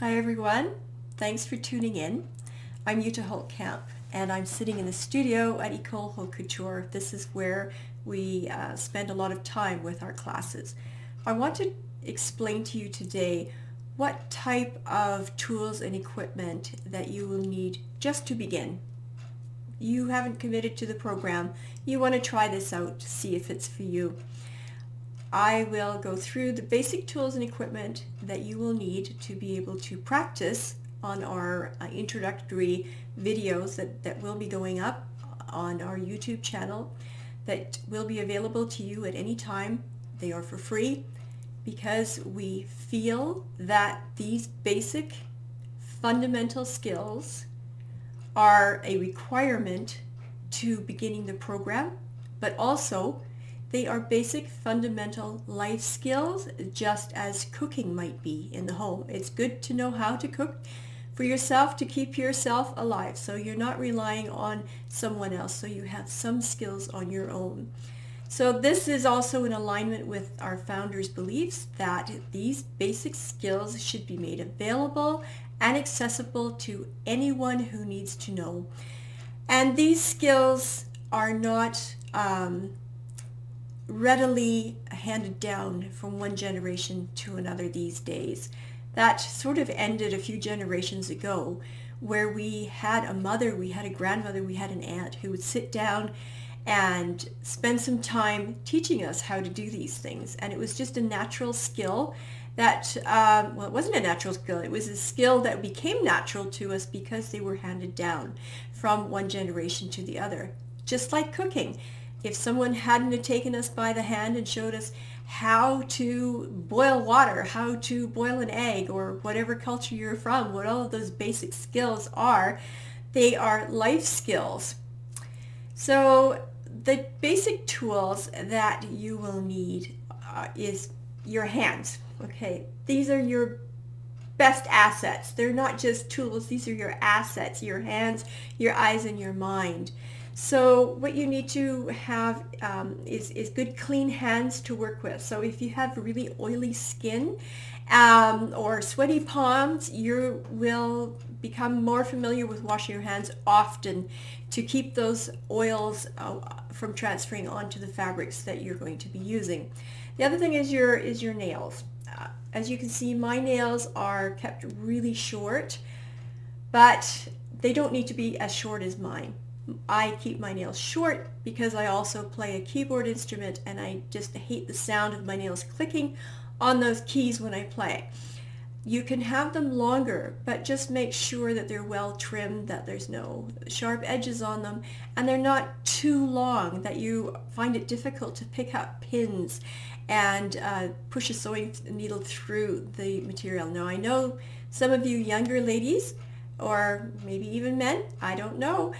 Hi everyone, thanks for tuning in. I'm Jutta Holtkamp and I'm sitting in the studio at Ecole Haute Couture. This is where we spend a lot of time with our classes. I want to explain to you today what type of tools and equipment that you will need just to begin. You haven't committed to the program. You want to try this out to see if it's for you. I will go through the basic tools and equipment that you will need to be able to practice on our introductory videos that will be going up on our YouTube channel that will be available to you at any time. They are for free because we feel that these basic fundamental skills are a requirement to beginning the program, but also they are basic fundamental life skills, just as cooking might be in the home. It's good to know how to cook for yourself to keep yourself alive, so you're not relying on someone else, so you have some skills on your own. So this is also in alignment with our founders' beliefs that these basic skills should be made available and accessible to anyone who needs to know. And these skills are not readily handed down from one generation to another these days. That sort of ended a few generations ago, where we had a mother, we had a grandmother, we had an aunt who would sit down and spend some time teaching us how to do these things. And it was just a natural skill that, well, it wasn't a natural skill, it was a skill that became natural to us because they were handed down from one generation to the other. Just like cooking. If someone hadn't have taken us by the hand and showed us how to boil water, how to boil an egg, or whatever culture you're from, what all of those basic skills are, they are life skills. So the basic tools that you will need is your hands. Okay, these are your best assets. They're not just tools, these are your assets, your hands, your eyes, and your mind. So what you need to have is good clean hands to work with. So if you have really oily skin or sweaty palms, you will become more familiar with washing your hands often to keep those oils from transferring onto the fabrics that you're going to be using. The other thing is your nails. As you can see, my nails are kept really short, but they don't need to be as short as mine. I keep my nails short because I also play a keyboard instrument and I just hate the sound of my nails clicking on those keys when I play. You can have them longer, but just make sure that they're well trimmed, that there's no sharp edges on them, and they're not too long that you find it difficult to pick up pins and push a sewing needle through the material. Now I know some of you younger ladies, or maybe even men, I don't know,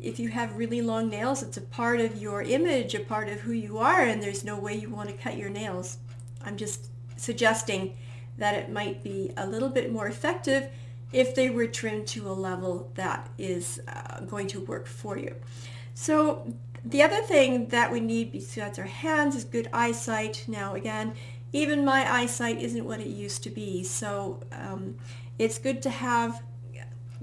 if you have really long nails, it's a part of your image, a part of who you are, and there's no way you want to cut your nails. I'm just suggesting that it might be a little bit more effective if they were trimmed to a level that is going to work for you. So the other thing that we need besides our hands is good eyesight. Now again, even my eyesight isn't what it used to be, so it's good to have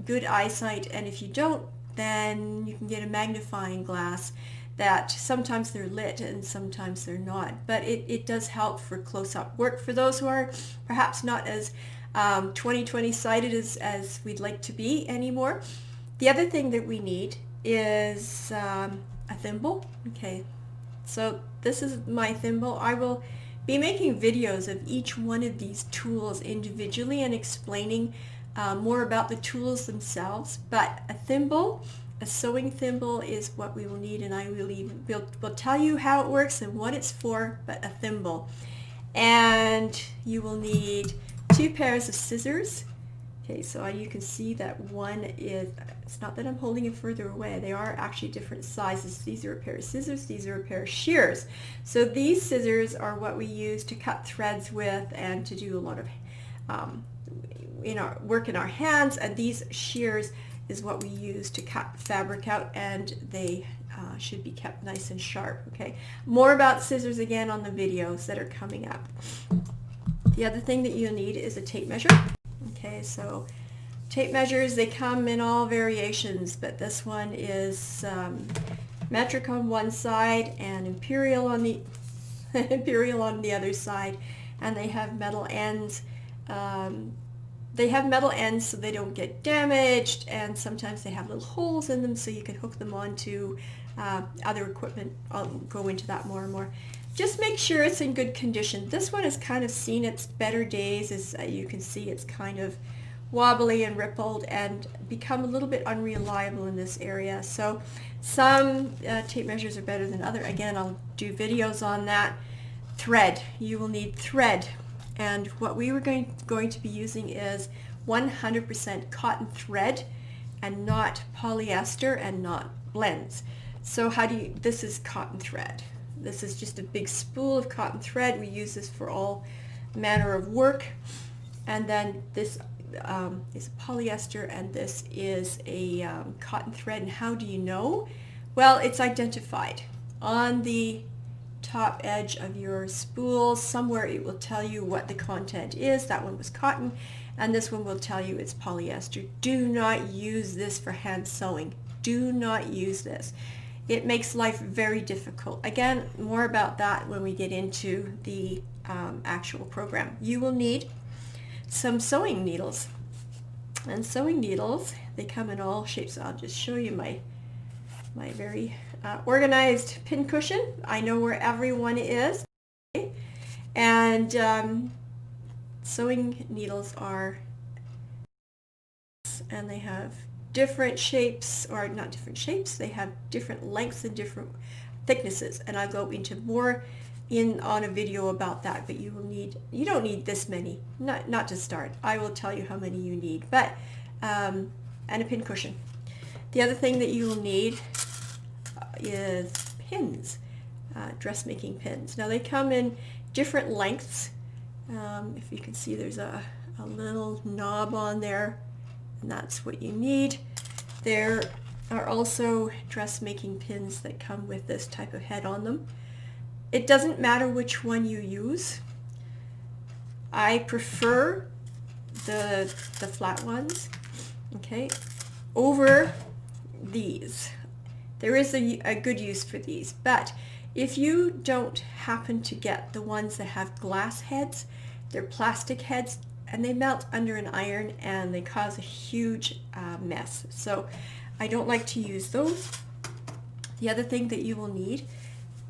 good eyesight, and if you don't, then you can get a magnifying glass that sometimes they're lit and sometimes they're not, but it does help for close-up work for those who are perhaps not as 20/20 sighted as we'd like to be anymore. The other thing that we need is a thimble. Okay, so this is my thimble. I will be making videos of each one of these tools individually and explaining more about the tools themselves, but a thimble, a sewing thimble, is what we will need, and I will tell you how it works and what it's for, but a thimble. And you will need 2 pairs of scissors. Okay, so you can see that one is, it's not that I'm holding it further away, they are actually different sizes. These are a pair of scissors, these are a pair of shears. So these scissors are what we use to cut threads with and to do a lot of work in our hands, and these shears is what we use to cut fabric out, and they should be kept nice and sharp. Okay, more about scissors again on the videos that are coming up. The other thing that you'll need is a tape measure. Okay, so tape measures, they come in all variations, but this one is metric on one side and imperial on the imperial on the other side, and they have metal ends. So they don't get damaged, and sometimes they have little holes in them so you can hook them onto other equipment. I'll go into that more and more. Just make sure it's in good condition. This one has kind of seen its better days. As you can see, it's kind of wobbly and rippled and become a little bit unreliable in this area. So some tape measures are better than other. Again, I'll do videos on that. Thread. You will need thread. And what we were going to be using is 100% cotton thread and not polyester and not blends. So this is cotton thread. This is just a big spool of cotton thread. We use this for all manner of work. And then this is polyester, and this is a cotton thread. And how do you know? Well, it's identified on the top edge of your spool. Somewhere it will tell you what the content is. That one was cotton, and this one will tell you it's polyester. Do not use this for hand sewing. Do not use this. It makes life very difficult. Again, more about that when we get into the actual program. You will need some sewing needles, and sewing needles, they come in all shapes. I'll just show you my very organized pin cushion. I know where everyone is. Okay. And sewing needles are, and they have different shapes, or not different shapes, they have different lengths and different thicknesses, and I'll go into more on a video about that. But you don't need this many, not to start. I will tell you how many you need, but and a pin cushion. The other thing that you will need is pins, dressmaking pins. Now they come in different lengths. If you can see, there's a little knob on there, and that's what you need. There are also dressmaking pins that come with this type of head on them. It doesn't matter which one you use. I prefer the flat ones, okay, over these. There is a good use for these, but if you don't happen to get the ones that have glass heads, they're plastic heads, and they melt under an iron and they cause a huge mess. So I don't like to use those. The other thing that you will need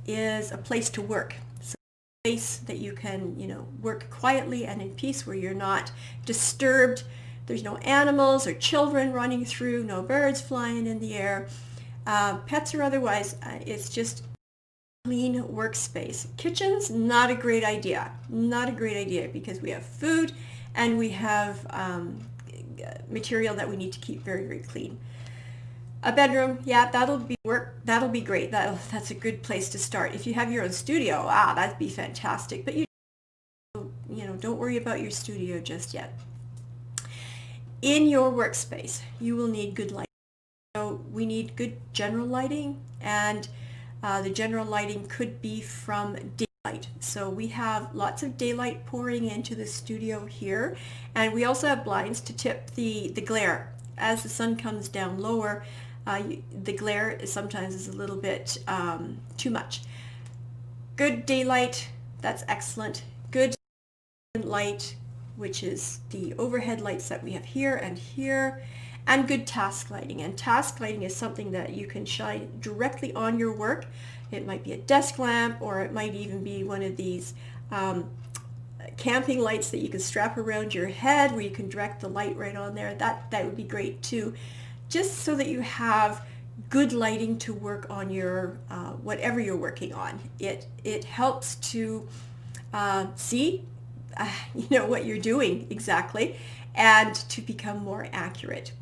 is a place to work. So a place that you can, work quietly and in peace, where you're not disturbed. There's no animals or children running through, no birds flying in the air, pets or otherwise. It's just clean workspace. Kitchens, not a great idea. Not a great idea, because we have food and we have material that we need to keep very, very clean. A bedroom, yeah, that'll be great. That's a good place to start. If you have your own studio, that'd be fantastic. But don't worry about your studio just yet. In your workspace, you will need good lighting. So we need good general lighting, and the general lighting could be from daylight. So we have lots of daylight pouring into the studio here, and we also have blinds to tip the glare. As the sun comes down lower, the glare sometimes is a little bit too much. Good daylight, that's excellent. Good light, which is the overhead lights that we have here and here, and good task lighting. And task lighting is something that you can shine directly on your work. It might be a desk lamp, or it might even be one of these camping lights that you can strap around your head, where you can direct the light right on there. That would be great too, just so that you have good lighting to work on your whatever you're working on. It helps to see what you're doing exactly, and to become more accurate.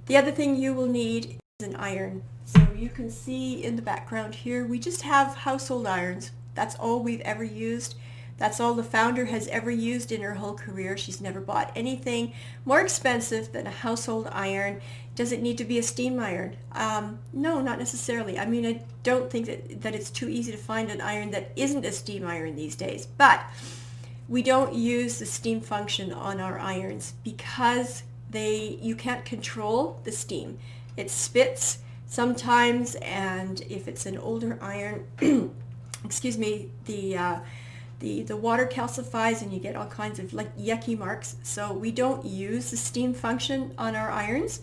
The other thing you will need is an iron. So you can see in the background here, we just have household irons. That's all we've ever used. That's all the founder has ever used in her whole career. She's never bought anything more expensive than a household iron. Does it need to be a steam iron? No, not necessarily. I mean, I don't think that it's too easy to find an iron that isn't a steam iron these days. But We don't use the steam function on our irons because you can't control the steam. It spits sometimes, and if it's an older iron, excuse me, the water calcifies and you get all kinds of like yucky marks. So we don't use the steam function on our irons.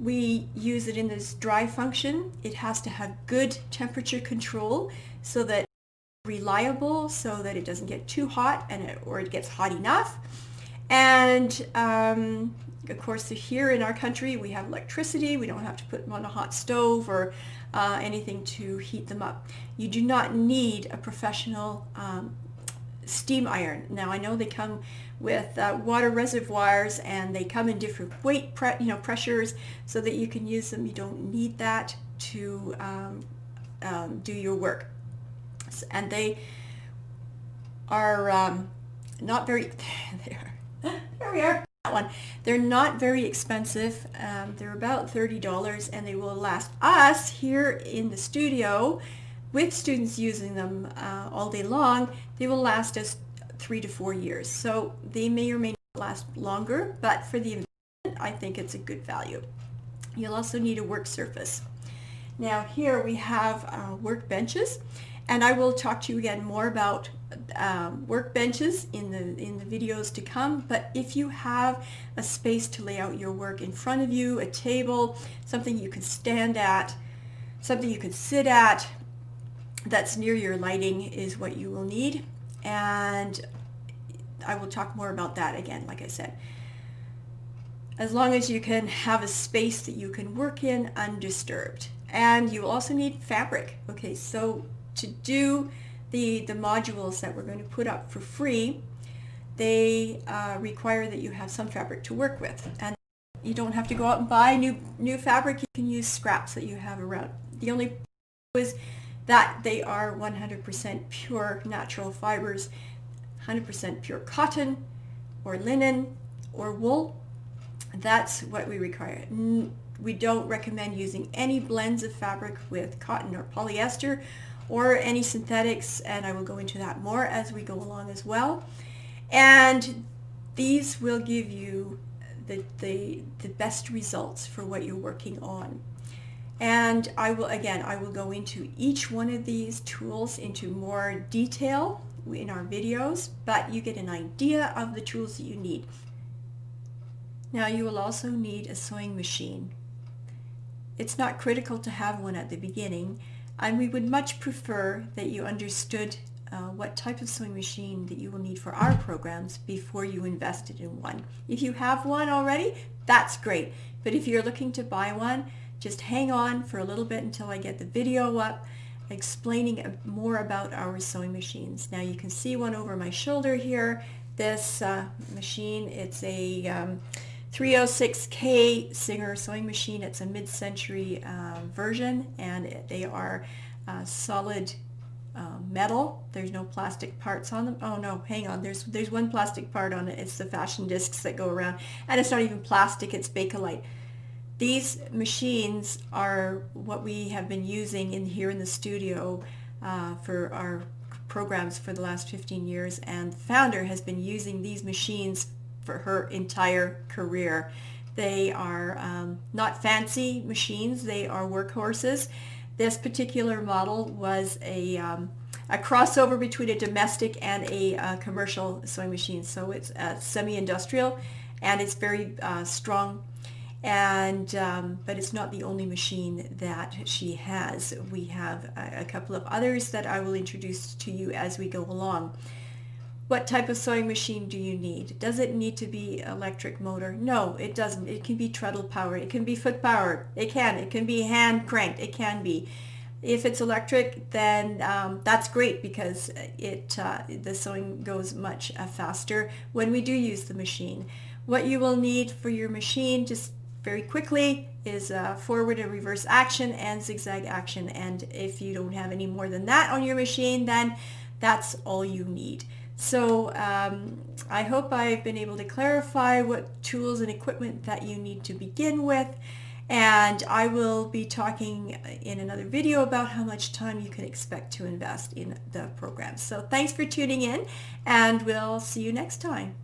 We use it in this dry function. It has to have good temperature control so that reliable, so that it doesn't get too hot or it gets hot enough. And of course, here in our country we have electricity. We don't have to put them on a hot stove or anything to heat them up. You do not need a professional steam iron. Now I know they come with water reservoirs and they come in different weight pressures so that you can use them. You don't need that to do your work. And they are not very there we are, that one. They're not very expensive. They're about $30 and they will last us here in the studio with students using them all day long. They will last us 3 to 4 years. So they may or may not last longer, but for the investment, I think it's a good value. You'll also need a work surface. Now here we have workbenches, and I will talk to you again more about workbenches in the videos to come. But if you have a space to lay out your work in front of you, a table, something you can stand at, something you can sit at, that's near your lighting is what you will need. And I will talk more about that again, like I said. As long as you can have a space that you can work in undisturbed. And you will also need fabric. Okay, so to do the modules that we're going to put up for free, they require that you have some fabric to work with. And you don't have to go out and buy new fabric. You can use scraps that you have around. The only problem is that they are 100% pure natural fibers, 100% pure cotton or linen or wool. That's what we require. We don't recommend using any blends of fabric with cotton or polyester or any synthetics, and I will go into that more as we go along as well. And these will give you the best results for what you're working on. And I will go into each one of these tools into more detail in our videos, but you get an idea of the tools that you need. Now you will also need a sewing machine. It's not critical to have one at the beginning, and we would much prefer that you understood what type of sewing machine that you will need for our programs before you invested in one. If you have one already, that's great. But if you're looking to buy one, just hang on for a little bit until I get the video up explaining more about our sewing machines. Now you can see one over my shoulder here. This machine, it's a 306K Singer sewing machine. It's a mid-century version, and they are solid metal. There's no plastic parts on them. Oh no, hang on, there's one plastic part on it. It's the fashion discs that go around, and it's not even plastic, it's Bakelite. These machines are what we have been using here in the studio for our programs for the last 15 years, and the founder has been using these machines for her entire career. They are not fancy machines, they are workhorses. This particular model was a crossover between a domestic and a commercial sewing machine, so it's semi-industrial and it's very strong. And but it's not the only machine that she has. We have a couple of others that I will introduce to you as we go along. What type of sewing machine do you need? Does it need to be electric motor? No, it doesn't. It can be treadle powered. It can be foot powered. It can be hand cranked. It can be. If it's electric, then that's great because the sewing goes much faster when we do use the machine. What you will need for your machine, just very quickly, is forward and reverse action and zigzag action. And if you don't have any more than that on your machine, then that's all you need. So I hope I've been able to clarify what tools and equipment that you need to begin with. And I will be talking in another video about how much time you can expect to invest in the program. So thanks for tuning in, and we'll see you next time.